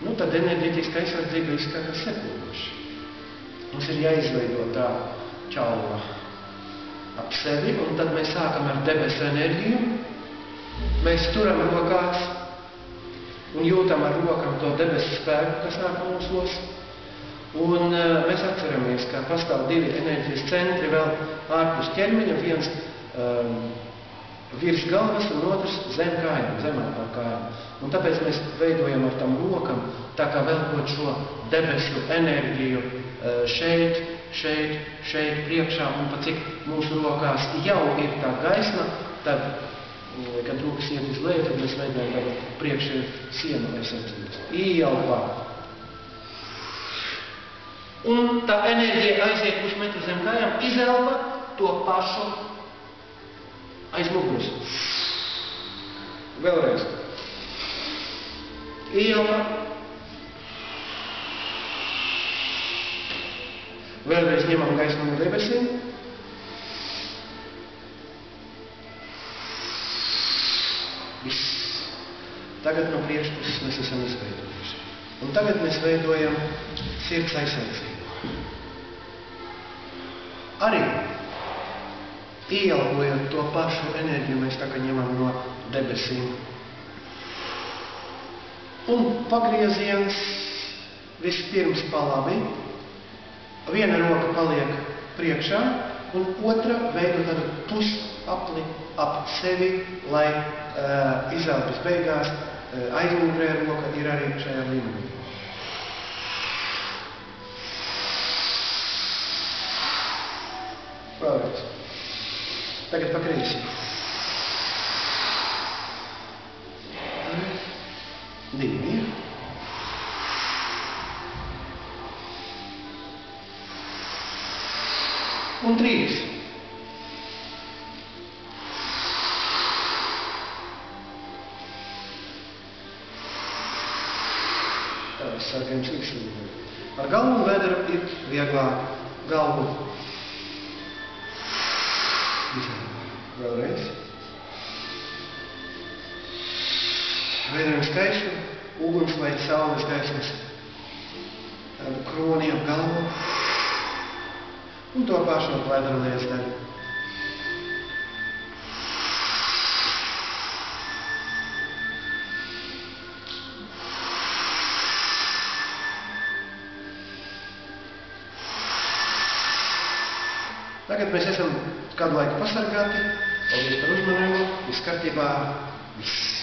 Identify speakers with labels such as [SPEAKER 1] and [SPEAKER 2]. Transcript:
[SPEAKER 1] nu, tad enerģetiskā aizsardzība izskatās sekojoši. Mums ir jāizveido tā ķauva ap sevi, un tad mēs sākam ar debesu enerģiju. Mēs turam rokās un jūtam ar rokām to debesu spēku, kas nāk mūsos. Un mēs atceramies, ka pastāv divi enerģijas centri vēl ārpus ķermeņa, viens virs galvas un otrs zem kājām, zemākā kājām. Un tāpēc mēs veidojam ar tam rokam, tā kā velkot šo debesu enerģiju šeit priekšā, un pa cik mūsu rokās jau ir tā gaisma, tad, kad rokas iet uz leju, tad mēs veidojam tagad priekšē sienu aizsardzības. Ieelpā. Un tā enerģija aiziet pusmetru zem kājām, izelpa to pašu aiz muguras. Vēlreiz. Ieelpa. Vēlreiz ņemam gaismu no debesīm. Viss. Tagad no priekšpuses mēs esam izveidojuši. Un tagad mēs veidojam sirds aizsardzību. Arī ieelpojot to pašu enerģiju, mēs tā kā ņemam no debesīm. Un pagrieziens vispirms pa labi. Viena roka paliek priekšā, un otra veido tādu pusapli ap sevi, lai izelpas beigās aizmugurē roka ir arī šajā līmenī. Vēlreiz. Tagad pa kreisi. Divi. Un trīs. Tā, sākam slikšķi. Ar galvu un vēderu ir vieglāk. Galvu. Vēlreiz. Veidojam skaistu, uguns vai saules gaismas kroni ap galvu. Un to pašu no vēdera lejas daļu. Tagad mēs esam kādu laiku pasargāti. Paldies par uzmanību. Viss kārtībā. Viss.